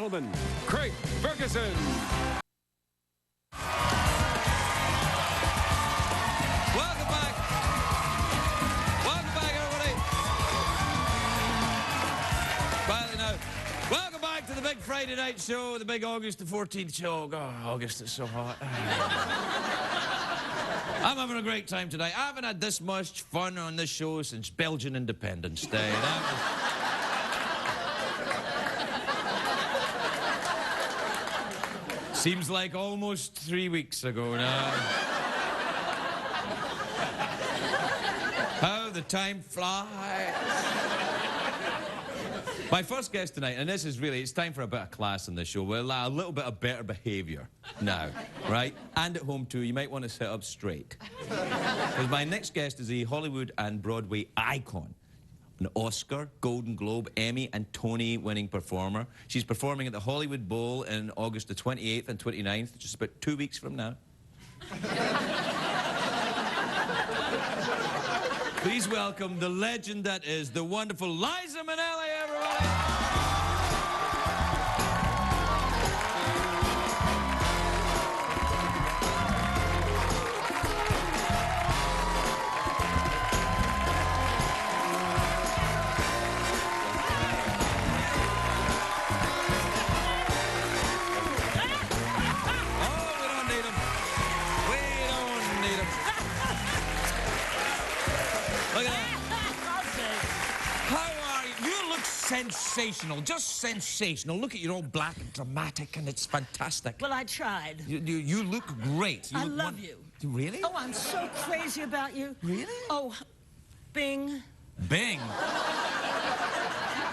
gentlemen, Craig Ferguson. Welcome back. Welcome back, everybody. Quietly now. Welcome back to the big Friday night show, the big August the 14th show. God, August is so hot. I'm having a great time tonight. I haven't had this much fun on this show since Belgian Independence Day. Seems like almost 3 weeks ago now. How the time flies. My first guest tonight, and this is really, it's time for a bit of class in this show. We'll allow a little bit of better behaviour now, right? And at home too, you might want to sit up straight. Because my next guest is a Hollywood and Broadway icon. An Oscar, Golden Globe, Emmy and Tony winning performer. She's performing at the Hollywood Bowl in August the 28th and 29th, just about 2 weeks from now. Please welcome the legend that is the wonderful Liza Minnelli, everybody! Look at that. How are you? You look sensational, just sensational. Look at you, all black and dramatic, and it's fantastic. Well, I tried. You look great. I love you. Really? Oh, I'm so crazy about you. Really? Oh, Bing. Bing.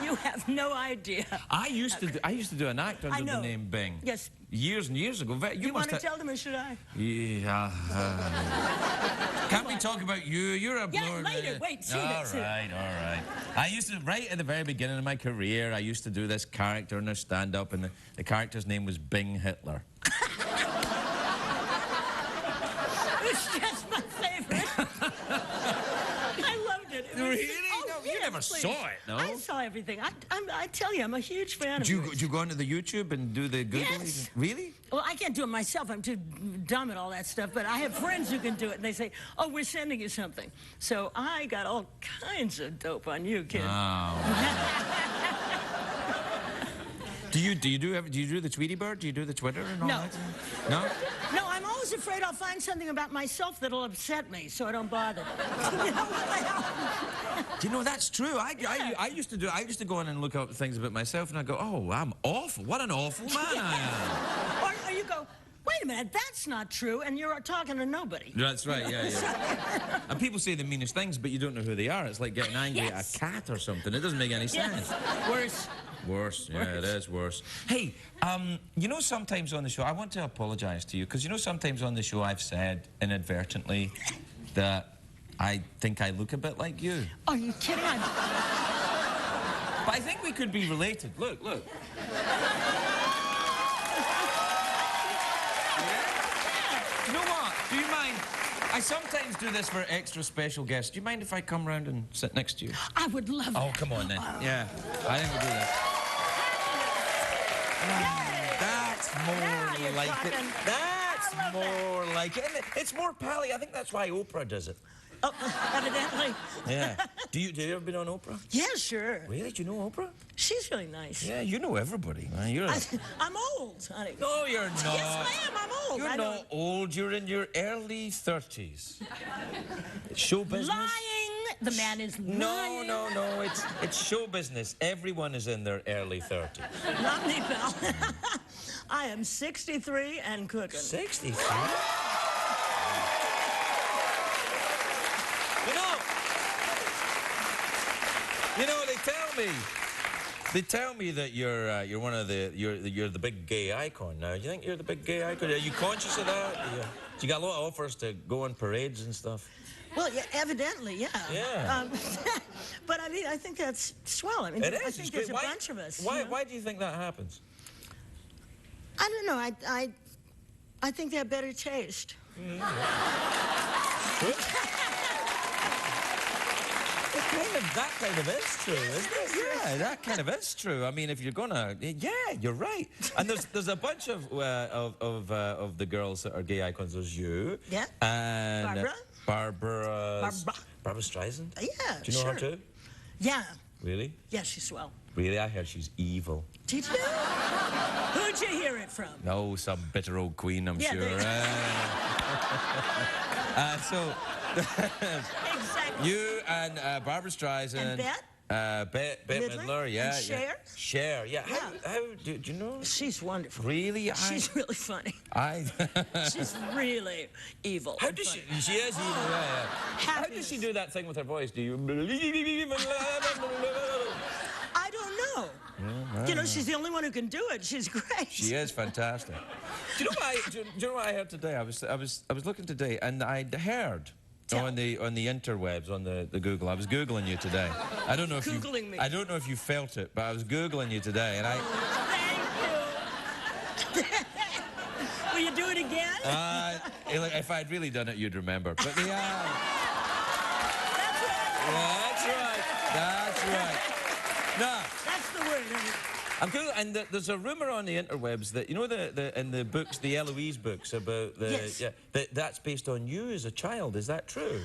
You have no idea. I used to do an act under the name Bing. Yes. Years and years ago. You want to tell them, or should I? Yeah. Can't we talk about you? You're a blur. Yeah, later. Wait, see All right. I used to, right at the very beginning of my career, I used to do this character in a stand-up, and the character's name was Bing Hitler. It's just my favorite. I loved it. Really? Oh, no, you never saw it, no? I saw everything. I tell you, I'm a huge fan of yours. Do you go onto the YouTube and do the Google? Yes. Really? Well, I can't do it myself. I'm too dumb at all that stuff. But I have friends who can do it, and they say, "Oh, we're sending you something." So I got all kinds of dope on you, kid. Oh. Do you do the Tweety Bird? Do you do the Twitter and all that? No. No, I'm always afraid I'll find something about myself that'll upset me, so I don't bother. You know what the hell? Do you know, that's true. I used to go in and look up things about myself, and I go, oh, I'm awful. What an awful man I am. Or you go, wait a minute, that's not true, and you're talking to nobody. That's right, yeah. And people say the meanest things, but you don't know who they are. It's like getting angry at a cat or something. It doesn't make any sense. Worse. Worse, yeah, it is worse. Hey, you know, sometimes on the show, I want to apologise to you, because you know, sometimes on the show I've said inadvertently that I think I look a bit like you. Are you kidding? But I think we could be related. Look. You know what? Do you mind? I sometimes do this for extra special guests. Do you mind if I come round and sit next to you? I would love that. Oh, come on then. Yeah, I think we'll do that. That's more like it. That's more like it. And it's more pally. I think that's why Oprah does it. Oh, evidently. Yeah. Do you ever been on Oprah? Yeah, sure. Really? Do you know Oprah? She's really nice. Yeah, you know everybody, man. I'm old, honey. No, you're not. Yes, ma'am, I'm old. You're not old. You're in your early 30s. Show business. Lying. The man is lying. No. It's show business. Everyone is in their early 30s. Not me, pal. I am 63 and cooking. 63? You know, they tell me that you're one of you're the big gay icon now. Do you think you're the big gay icon? Are you conscious of that? Yeah. You got a lot of offers to go on parades and stuff. Well, yeah, evidently, yeah. Yeah. But I mean, I think that's swell. I mean, it is. I think there's a bunch of us. Why do you think that happens? I don't know. I think they have better taste. Mm. that kind of is true, isn't it? Yeah, that kind of is true. I mean, if you're gonna, yeah, you're right. And there's a bunch of the girls that are gay icons. There's you. Yeah. And Barbara. Barbara Streisand. Yeah. Do you know her too? Yeah. Really? Yeah, she's swell. Really? I heard she's evil. Did you? Who'd you hear it from? No, some bitter old queen, I'm sure. So, exactly. you and Barbara Streisand. And Bette Midler, yeah. And Cher? Cher, yeah. How do you know? She's wonderful. Really? She's really funny. She's really evil. How does she? She is evil, yeah. How does she do that thing with her voice? Do you believe? I don't know. You know, she's the only one who can do it. She's great. She is fantastic. Do you know what I heard today? I was looking today, and I heard on the interwebs, on the Google. I was Googling you today. I don't know if I don't know if you felt it, but I was Googling you today, and I. Thank you. Will you do it again? If I'd really done it, you'd remember. But That's right. That's right. No. That's the word. I'm cool, and there's a rumor on the interwebs that, you know, in the books, the Eloise books about that's based on you as a child. Is that true?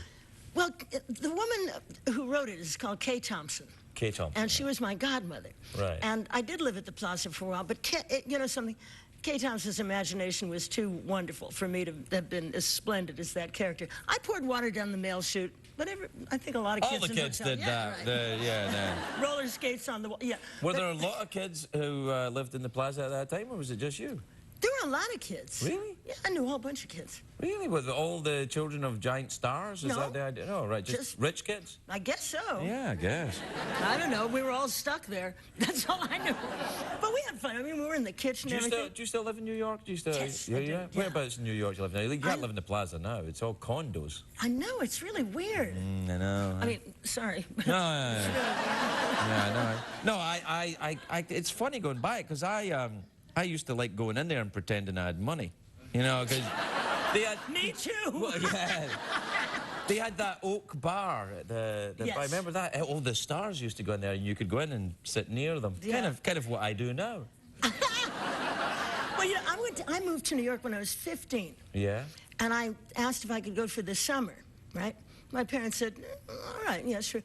Well, the woman who wrote it is called Kay Thompson. Kay Thompson. And she was my godmother. Right. And I did live at the Plaza for a while, but you know something? Kay Thompson's imagination was too wonderful for me to have been as splendid as that character. I poured water down the mail chute. I think a lot of kids. All the kids did that. Right. Roller skates on the wall. Yeah. Were there a lot of kids who lived in the Plaza at that time, or was it just you? There were a lot of kids. Really? Yeah, I knew a whole bunch of kids. Really? With all the children of giant stars? Is that the idea? No, right. Just rich kids? I guess so. Yeah, I guess. I don't know. We were all stuck there. That's all I knew. But we had fun. I mean, we were in the kitchen and everything. Do you still live in New York? Do you still? Yes, yeah, I do. Whereabouts in New York do you live now? You can't live in the Plaza now. It's all condos. I know. It's really weird. I know. I mean, sorry. No, it's funny going by it, because I used to like going in there and pretending I had money, you know, because they had... Me too! Well, yeah. They had that oak bar at Yes. I remember that. All the stars used to go in there, and you could go in and sit near them. Yeah. Kind of what I do now. Well, you know, I moved to New York when I was 15. Yeah. And I asked if I could go for the summer, right? My parents said, all right, yeah, sure.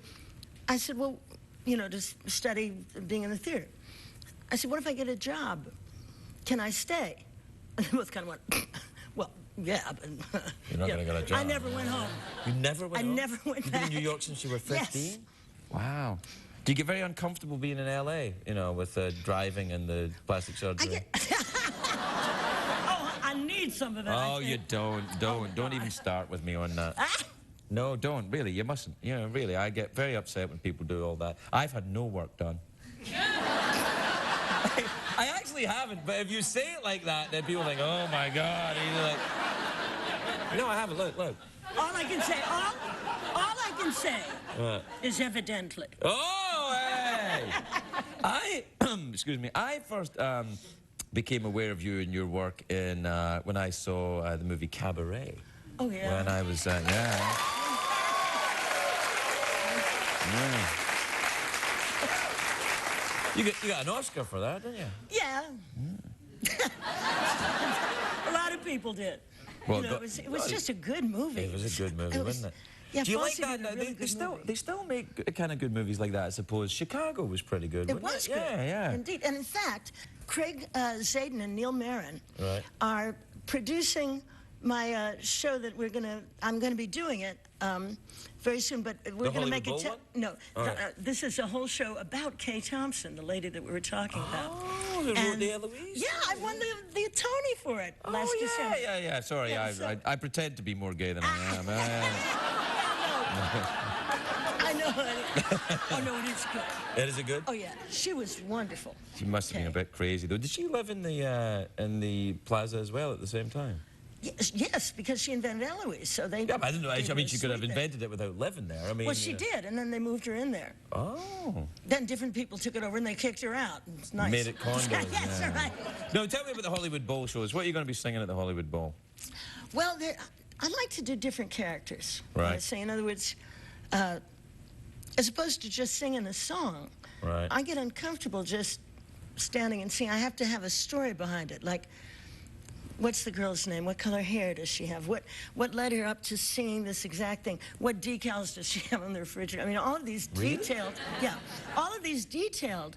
I said, well, you know, to study being in the theater. I said, what if I get a job? Can I stay? And they both kind of went, well, yeah, but... You're not going to get a job. I never went home. You never went home? I never went back. You've been in New York since you were 15? Yes. Wow. Do you get very uncomfortable being in L.A., you know, with the driving and the plastic surgery? Oh, I need some of that. Oh, you don't even start with me on that. No, don't, really, you mustn't. You know, really, I get very upset when people do all that. I've had no work done. I actually haven't, but if you say it like that, then people think, oh my God, he's like... No, I haven't, look. All I can say is evidently. Oh, hey! Excuse me, I first became aware of you and your work in, when I saw the movie Cabaret. Oh, yeah. When I was, yeah. You got an Oscar for that, didn't you? Yeah. A lot of people did. Well, you know, it was just a good movie. It was a good movie, wasn't it? Yeah, do you like that? Really they still make kind of good movies like that, I suppose. Chicago was pretty good, wasn't it? It was good. Yeah. Indeed. And in fact, Craig Zayden and Neil Marin are producing my show that I'm gonna be doing it very soon, but we're going to make it... this is a whole show about Kay Thompson, the lady that we were talking about. Oh, the Eloise? Yeah, I won the Tony for it last December. Yeah. Sorry, Yeah, I pretend to be more gay than I am. I know, honey. Oh, no, it is good. Is it good? Oh, yeah. She was wonderful. She must have been a bit crazy, though. Did she live in the Plaza as well at the same time? Yes, because she invented Eloise, so they... Yeah, but I didn't know. I mean, she could have invented it without living there. I mean... Well, she did, and then they moved her in there. Oh. Then different people took it over, and they kicked her out. It's nice. Made it condos. Yes, right. No, tell me about the Hollywood Bowl shows. What are you going to be singing at the Hollywood Bowl? Well, I like to do different characters. Right. So, in other words, as opposed to just singing a song. Right. I get uncomfortable just standing and singing. I have to have a story behind it, like, what's the girl's name? What color hair does she have? What led her up to singing this exact thing? What decals does she have on the refrigerator? I mean, all of these detailed, all of these detailed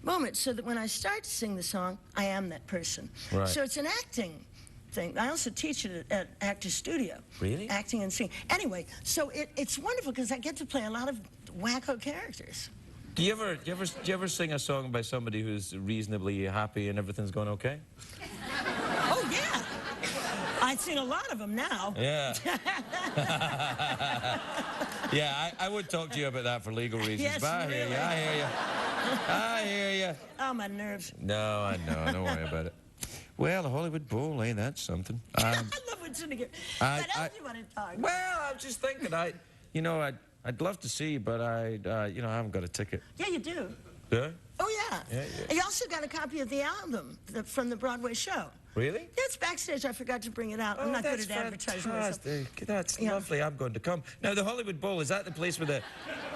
moments, so that when I start to sing the song, I am that person. Right. So it's an acting thing. I also teach it at Actors Studio. Really? Acting and singing. Anyway, so it's wonderful because I get to play a lot of wacko characters. Do you ever sing a song by somebody who's reasonably happy and everything's going okay? Oh, yeah. I sing a lot of them now. Yeah. Yeah, I would talk to you about that for legal reasons, Yes, but I hear really. you, I hear you. I hear you. Oh, my nerves. No, I know, don't worry about it. Well, the Hollywood Bowl, ain't that something? I love what's in the game. What else do you want to talk about? Well, I was just thinking, I'd love to see you, but I haven't got a ticket. Yeah, you do. Yeah? Oh, yeah. Yeah. And you also got a copy of the album from the Broadway show. Really? Yeah, it's backstage. I forgot to bring it out. I'm not good at advertising myself. Fantastic. That's lovely. I'm going to come. Now, the Hollywood Bowl, is that the place with the...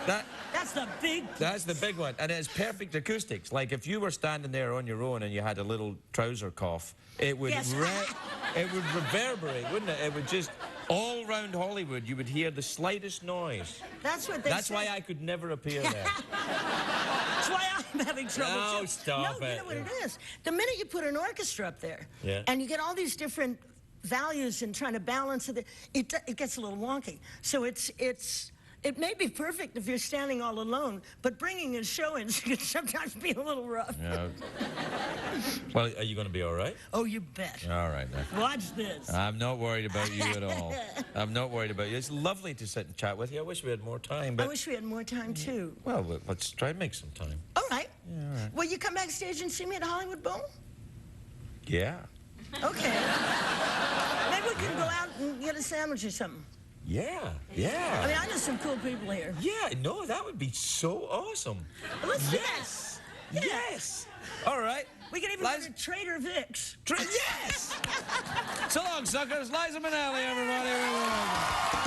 That's the big... That's the big one. And it's perfect acoustics. Like, if you were standing there on your own and you had a little trouser cough, it would, Yes. it would reverberate, wouldn't it? It would just... All round Hollywood, you would hear the slightest noise. That's what they That's say. why I could never appear there. That's why I'm having trouble, No, too. stop No, it. you know what it is? The minute you put an orchestra up there, Yeah. and you get all these different values and trying to balance it, it gets a little wonky. So it may be perfect if you're standing all alone, but bringing a show in can sometimes be a little rough. Yeah. Well, are you going to be all right? Oh, you bet. All right, then. Watch this. I'm not worried about you at all. I'm not worried about you. It's lovely to sit and chat with you. I wish we had more time, but... I wish we had more time, too. Well, let's try and make some time. All right. Yeah, all right. Will you come backstage and see me at Hollywood Bowl? Yeah. Okay. Maybe we can go out and get a sandwich or something. Yeah. I mean, I know some cool people here. Yeah, no, that would be so awesome. Well, let's do Yes. that. Yeah. Yes. All right. We can even go to Trader Vic's. Yes. So long, suckers. Liza Minnelli, everybody.